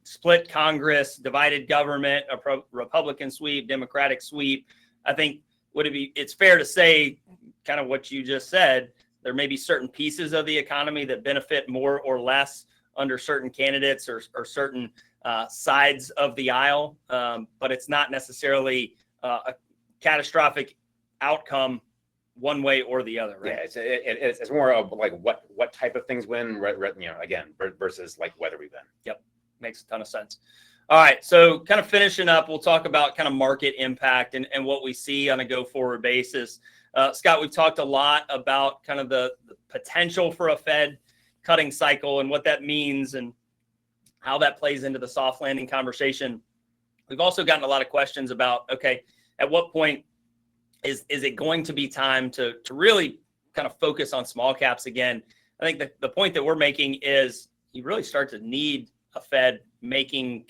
split Congress, divided government, a Republican sweep, Democratic sweep, I think it's fair to say kind of what you just said, there may be certain pieces of the economy that benefit more or less under certain candidates or certain sides of the aisle, but it's not necessarily a catastrophic outcome one way or the other, right? Yeah, it's more of like what type of things win, again, versus like whether we win. Yep, makes a ton of sense. All right, so kind of finishing up, we'll talk about kind of market impact and what we see on a go-forward basis. Scott, we've talked a lot about kind of the potential for a Fed cutting cycle and what that means and how that plays into the soft landing conversation. We've also gotten a lot of questions about, okay, at what point is it going to be time to really kind of focus on small caps again? I think the point that we're making is you really start to need a Fed making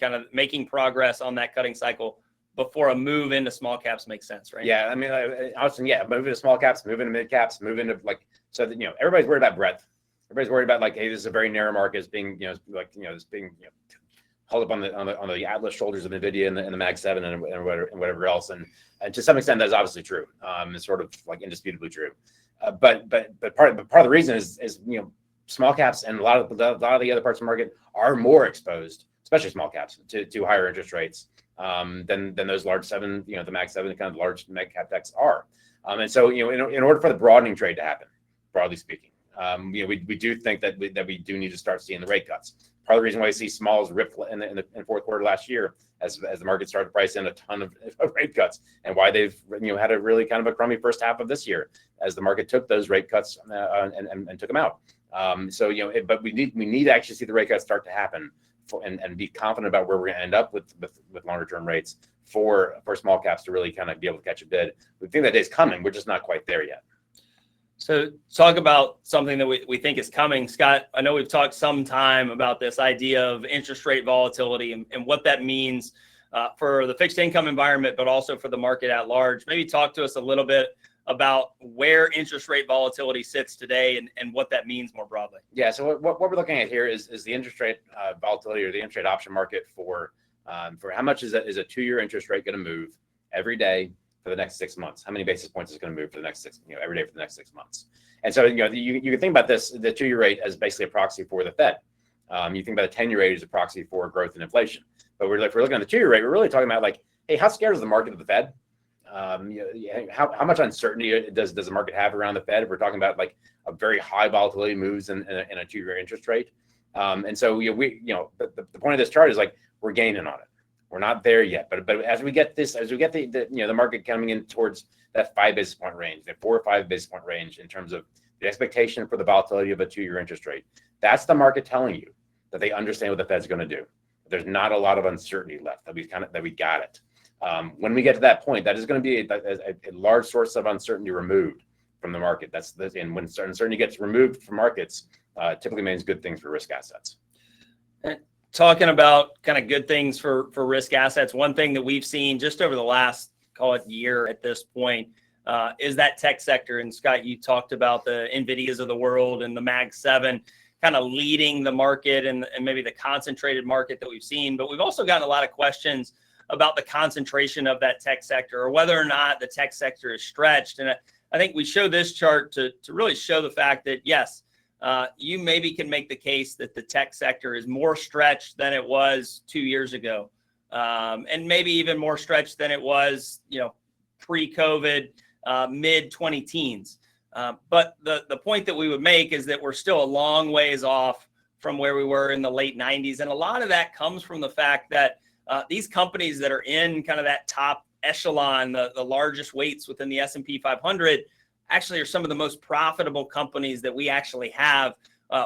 progress on that cutting cycle before a move into small caps makes sense, right? Yeah, I mean, Austin, move into small caps, move into mid caps, move into so that everybody's worried about breadth. Everybody's worried about hey, this is a very narrow market. It's being it's being held up on the Atlas shoulders of NVIDIA and the Mag 7 and whatever else, and to some extent that's obviously true. It's sort of indisputably true. But part of the reason is small caps and a lot of the other parts of the market are more exposed, especially small caps, to higher interest rates than those large 7, the Mag 7 kind of large mega cap techs are. And so in order for the broadening trade to happen, broadly speaking, we do think that we do need to start seeing the rate cuts. Part of the reason why you see smalls rip in the fourth quarter last year as the market started to price in a ton of rate cuts, and why they've had a really kind of a crummy first half of this year as the market took those rate cuts and took them out. But we need to actually see the rate cuts start to happen and be confident about where we're going to end up with longer term rates for small caps to really kind of be able to catch a bid. We think that day's coming. We're just not quite there yet. So talk about something that we think is coming. Scott, I know we've talked some time about this idea of interest rate volatility and what that means for the fixed income environment, but also for the market at large. Maybe talk to us a little bit about where interest rate volatility sits today and what that means more broadly. Yeah, so what we're looking at here is the interest rate volatility or the interest rate option market for how much is a 2-year interest rate going to move every day for the next 6 months. How many basis points is going to move for the next every day for the next 6 months? And so you can think about this, the 2-year rate, as basically a proxy for the Fed. You think about the 10-year rate as a proxy for growth and inflation. But if we're looking at the 2-year rate, we're really talking about hey, how scared is the market of the Fed? How much uncertainty does the market have around the Fed? If we're talking about a very high volatility moves in a 2-year interest rate, And so the point of this chart is like we're gaining on it. We're not there yet, but as we get the market coming in towards that 5 basis point range, the 4 or 5 basis point range in terms of the expectation for the volatility of a 2-year interest rate, that's the market telling you that they understand what the Fed's going to do. There's not a lot of uncertainty left, that we got it. When we get to that point, that is going to be a large source of uncertainty removed from the market. And when uncertainty gets removed from markets, typically means good things for risk assets. Talking about kind of good things for risk assets, one thing that we've seen just over the last, call it, year at this point, is that tech sector. And Scott, you talked about the NVIDIAs of the world and the Mag 7 kind of leading the market and maybe the concentrated market that we've seen. But we've also gotten a lot of questions about the concentration of that tech sector, or whether or not the tech sector is stretched. And I think we show this chart to really show the fact that, yes, you maybe can make the case that the tech sector is more stretched than it was 2 years ago, and maybe even more stretched than it was, pre-COVID, mid-2010s. But the point that we would make is that we're still a long ways off from where we were in the late 90s. And a lot of that comes from the fact that these companies that are in kind of that top echelon, the largest weights within the S&P 500, actually are some of the most profitable companies that we actually have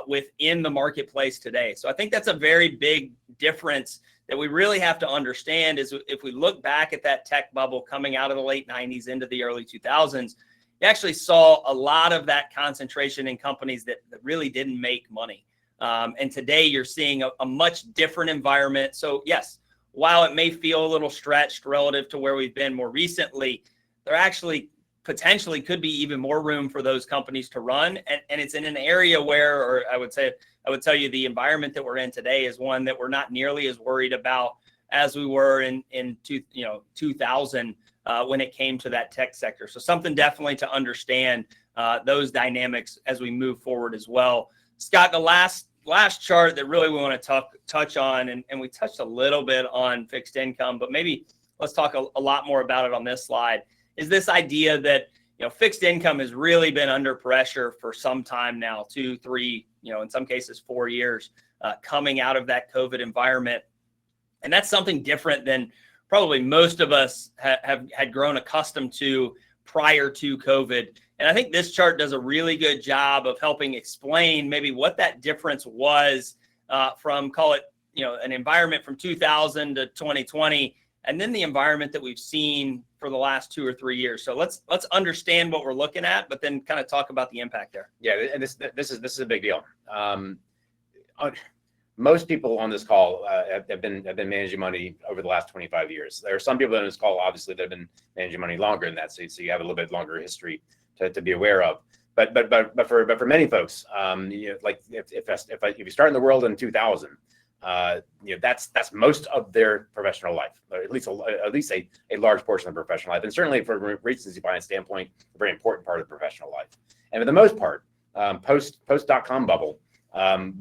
within the marketplace today. So I think that's a very big difference that we really have to understand. Is if we look back at that tech bubble coming out of the late 90s into the early 2000s, you actually saw a lot of that concentration in companies that really didn't make money. And today you're seeing a much different environment. So yes, while it may feel a little stretched relative to where we've been more recently, there actually potentially could be even more room for those companies to run. And it's in an area where, or I would tell you, the environment that we're in today is one that we're not nearly as worried about as we were in 2000 when it came to that tech sector. So something definitely to understand those dynamics as we move forward as well. Scott, the last chart that really we want to touch on, and we touched a little bit on fixed income, but maybe let's talk a lot more about it on this slide, is this idea that fixed income has really been under pressure for some time now, 2, 3, in some cases 4 years, coming out of that COVID environment. And that's something different than probably most of us had grown accustomed to prior to COVID. And I think this chart does a really good job of helping explain maybe what that difference was from, call it, an environment from 2000 to 2020, and then the environment that we've seen for the last 2 or 3 years. So let's understand what we're looking at, but then kind of talk about the impact there. Yeah, and this is a big deal. Most people on this call have been managing money over the last 25 years. There are some people on this call, obviously, that have been managing money longer than that, so you have a little bit longer history to be aware of. But for many folks, like if you start in the world in 2000, that's most of their professional life, or at least a large portion of their professional life, and certainly from a recency bias standpoint, a very important part of professional life. And for the most part, post .com bubble,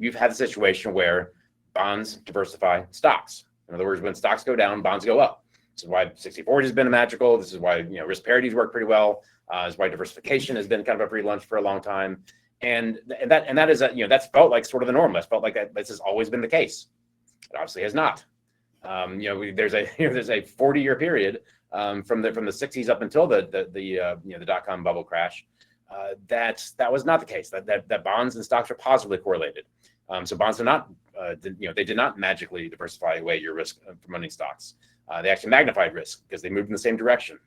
you've had a situation where bonds diversify stocks. In other words, when stocks go down, bonds go up. This is why 60/40 has been magical. This is why risk parities work pretty well. This is why diversification has been kind of a free lunch for a long time. And that is that's felt like sort of the norm. That's felt like that. This has always been the case. It obviously has not. There's a 40-year period from the 60s up until the .com bubble crash. That was not the case. That bonds and stocks are positively correlated. So bonds are not they did not magically diversify away your risk from owning stocks. They actually magnified risk because they moved in the same direction.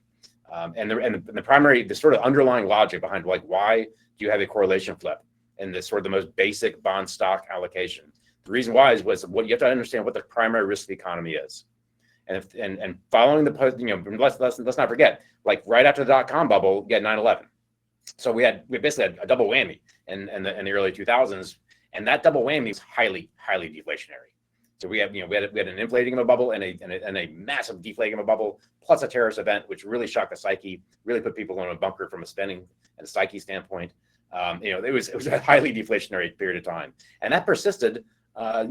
And the sort of underlying logic behind why do you have a correlation flip in this sort of the most basic bond stock allocation? The reason why was what you have to understand what the primary risk of the economy is. And following the post, let's not forget, right after the .com bubble, you had 9/11. So we basically had a double whammy in the early 2000s, and that double whammy is highly deflationary. So we had an inflating of a bubble and a massive deflating of a bubble, plus a terrorist event, which really shocked the psyche, really put people in a bunker from a spending and a psyche standpoint. It was a highly deflationary period of time, and that persisted. For at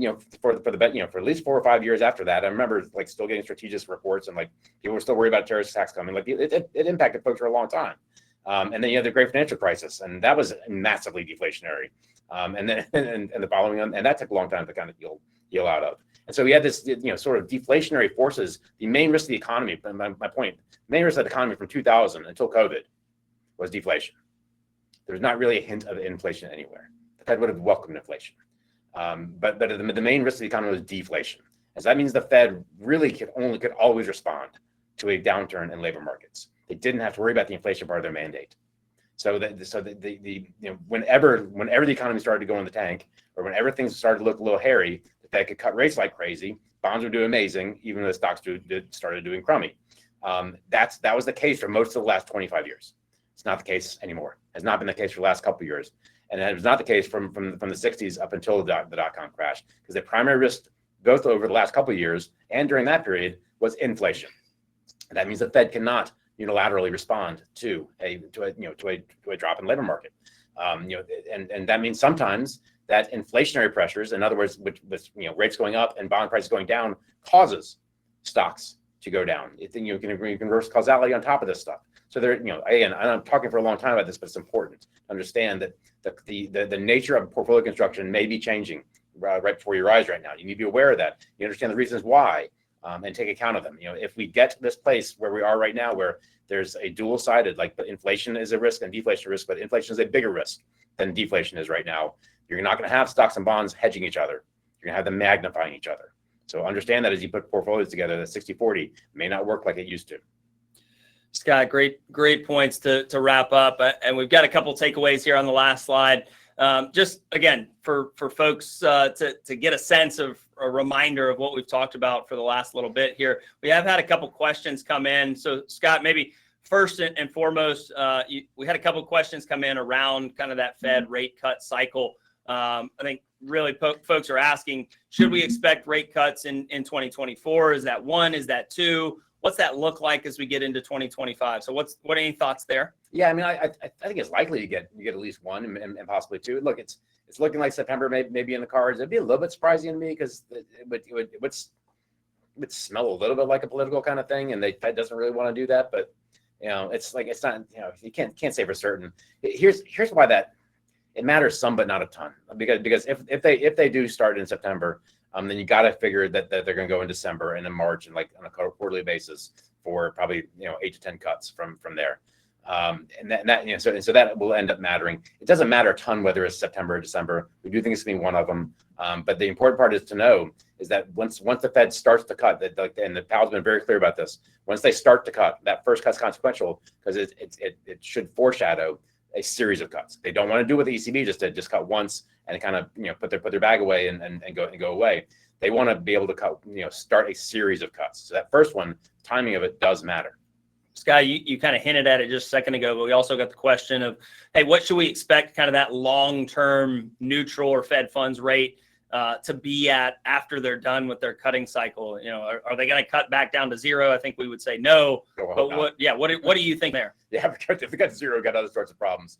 least 4 or 5 years after that. I remember still getting strategist reports and people were still worried about terrorist attacks coming. It impacted folks for a long time. And then you had the great financial crisis, and that was massively deflationary. And then and the following, and that took a long time to kind of heal out of. And so we had this, sort of deflationary forces. The main risk of the economy, my point, the main risk of the economy from 2000 until COVID was deflation. There's not really a hint of inflation anywhere. The Fed would have welcomed inflation. But the main risk of the economy was deflation. And so that means the Fed really could always respond to a downturn in labor markets. They didn't have to worry about the inflation part of their mandate. So whenever the economy started to go in the tank, or whenever things started to look a little hairy, the Fed could cut rates like crazy. Bonds would do amazing, even though the stocks started doing crummy. That was the case for most of the last 25 years. It's not the case anymore. Has not been the case for the last couple of years, and it was not the case from the 60s up until the dot-com crash, because the primary risk both over the last couple of years and during that period was inflation. And that means the Fed cannot unilaterally respond to a drop in labor market. And that means sometimes that inflationary pressures, in other words, with rates going up and bond prices going down, causes stocks to go down. You can reverse causality on top of this stuff. So there, again, I'm talking for a long time about this, but it's important to understand that the nature of portfolio construction may be changing right before your eyes right now. You need to be aware of that. You understand the reasons why, and take account of them. If we get to this place where we are right now, where there's a dual-sided, like inflation is a risk and deflation risk, but inflation is a bigger risk than deflation is right now. You're not going to have stocks and bonds hedging each other. You're going to have them magnifying each other. So understand that as you put portfolios together, that 60-40 may not work like it used to. Scott, great points to wrap up. And we've got a couple takeaways here on the last slide. Just again, for folks to get a sense of a reminder of what we've talked about for the last little bit here. We have had a couple questions come in. So Scott, maybe first and foremost, we had a couple questions come in around kind of that Fed rate cut cycle. I think really folks are asking, should we expect rate cuts in 2024? Is that one? Is that two? What's that look like as we get into 2025? So what any thoughts there? Yeah, I mean, I think it's likely to get at least one and possibly two. Look, it's looking like September maybe in the cards. It'd be a little bit surprising to me because it would smell a little bit like a political kind of thing, and the Fed doesn't really want to do that. But it's not, you can't say for certain. Here's why that it matters some, but not a ton, because if they do start in September, then you got to figure that they're going to go in December and in March and like on a quarterly basis for probably 8 to 10 cuts from there. And that so that will end up mattering. It doesn't matter a ton whether it's September or December. We do think it's going to be one of them. But the important part is to know is that once the Fed starts to cut, and the Powell's been very clear about this. Once they start to cut, that first cut's consequential because it should foreshadow a series of cuts. They don't want to do what the ECB just did, just cut once and kind of put their bag away and go away. They want to be able to cut, start a series of cuts. So that first one, timing of it does matter. Scott, you kind of hinted at it just a second ago, but we also got the question of, hey, what should we expect kind of that long-term neutral or Fed funds rate to be at after they're done with their cutting cycle? Are they going to cut back down to zero? I think we would say no. But what do you think there? Yeah, if we got to zero, we got other sorts of problems.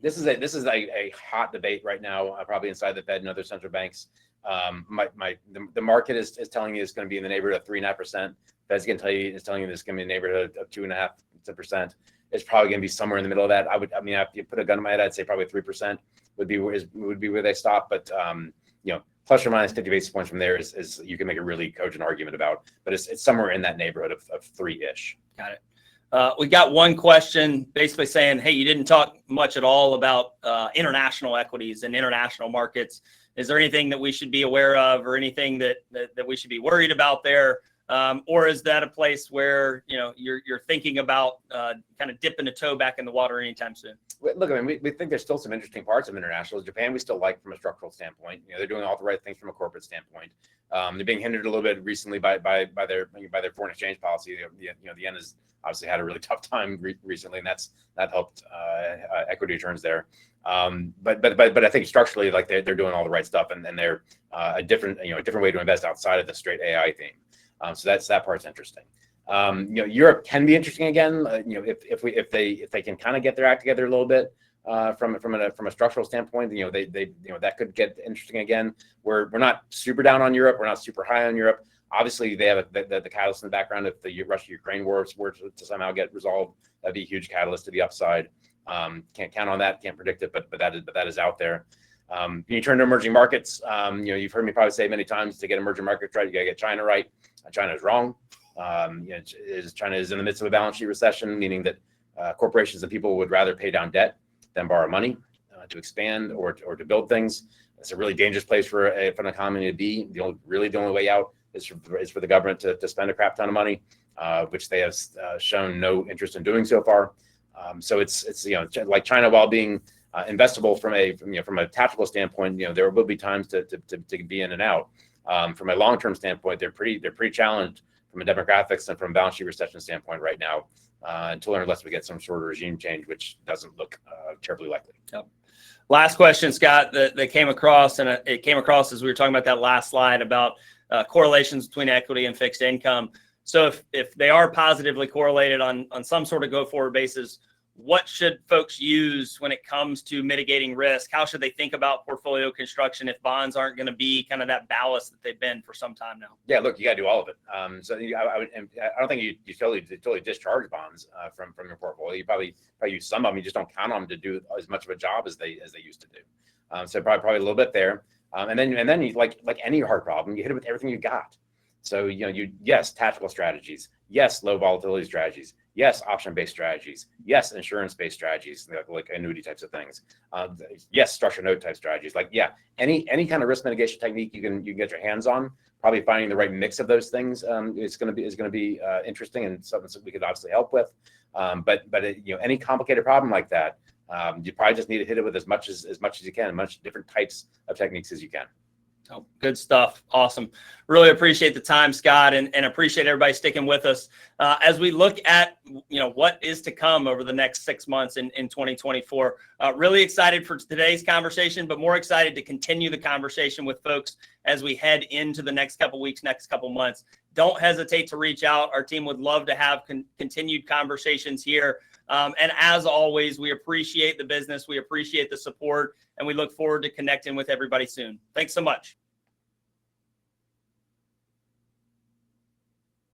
This is a hot debate right now, probably inside the Fed and other central banks. The market is telling you it's going to be in the neighborhood of 3.5%. Fed's going to telling you it's going to be in the neighborhood of 2.5%. It's probably going to be somewhere in the middle of that. If you put a gun in my head, I'd say probably 3% would be where they stop. But plus or minus 50 basis points from there is you can make a really cogent argument about. But it's somewhere in that neighborhood of 3-ish. Got it. We got one question basically saying, hey, you didn't talk much at all about international equities and international markets. Is there anything that we should be aware of or anything that we should be worried about there? Or is that a place where, you're thinking about kind of dipping a toe back in the water anytime soon? Look, I mean, we think there's still some interesting parts of international. Japan, we still like from a structural standpoint. They're doing all the right things from a corporate standpoint. They're being hindered a little bit recently by their foreign exchange policy. The yen has obviously had a really tough time recently, and that helped equity returns there. But I think structurally, like they're doing all the right stuff, and they're a different way to invest outside of the straight AI theme. So that part's interesting. Europe can be interesting again. If they can kind of get their act together a little bit from a structural standpoint, that could get interesting again. We're not super down on Europe. We're not super high on Europe. Obviously, they have the catalyst in the background. If the Russia-Ukraine war were to somehow get resolved, that'd be a huge catalyst to the upside. Can't count on that, can't predict it, but that is out there. When you turn to emerging markets, you've heard me probably say many times, to get emerging markets right, you gotta get China right. China is wrong. China is in the midst of a balance sheet recession, meaning that corporations and people would rather pay down debt than borrow money to expand or to build things. It's a really dangerous place for an economy to be. The only way out is for the government to spend a crap ton of money, which they have shown no interest in doing so far. So it's like China, while being investable from a tactical standpoint, there will be times to be in and out. From a long-term standpoint, they're pretty challenged from a demographics and from a balance sheet recession standpoint right now, unless we get some sort of regime change, which doesn't look terribly likely. Yep. Last question, Scott, that came across, and it came across as we were talking about that last slide about correlations between equity and fixed income. So if they are positively correlated on some sort of go-forward basis, what should folks use when it comes to mitigating risk? How should they think about portfolio construction if bonds aren't going to be kind of that ballast that they've been for some time now? Yeah, look, you got to do all of it. So I don't think you totally discharge bonds from your portfolio. You probably use some of them. You just don't count on them to do as much of a job as they used to do. So probably a little bit there. And then you, like any hard problem, you hit it with everything you got. So yes, tactical strategies. Yes, low volatility strategies. Yes, option-based strategies. Yes, insurance-based strategies, like annuity types of things. Yes, structured note type strategies. Any kind of risk mitigation technique you can get your hands on. Probably finding the right mix of those things is going to be interesting, and something that we could obviously help with. But any complicated problem like that, you probably just need to hit it with as much as you can, much different types of techniques as you can. Oh, good stuff. Awesome. Really appreciate the time, Scott, and appreciate everybody sticking with us as we look at, what is to come over the next 6 months in 2024. Really excited for today's conversation, but more excited to continue the conversation with folks as we head into the next couple weeks, next couple months. Don't hesitate to reach out. Our team would love to have continued conversations here. And as always, we appreciate the business. We appreciate the support, and we look forward to connecting with everybody soon. Thanks so much.